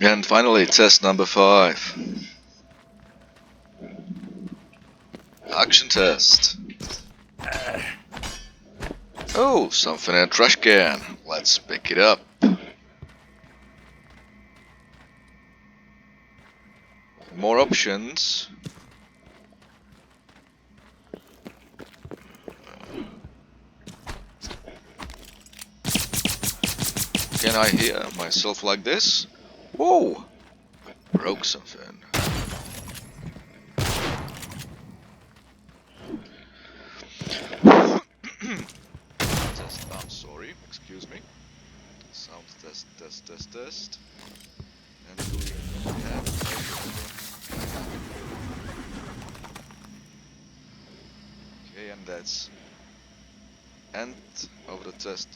And finally, test number 5. Action test. Oh, something in a trash can. Let's pick it up. More options. Can I hear myself like this? Whoa! Broke something. Test, I'm sorry, excuse me. Sound test, test, test, test. And do we have okay, and that's end of the test.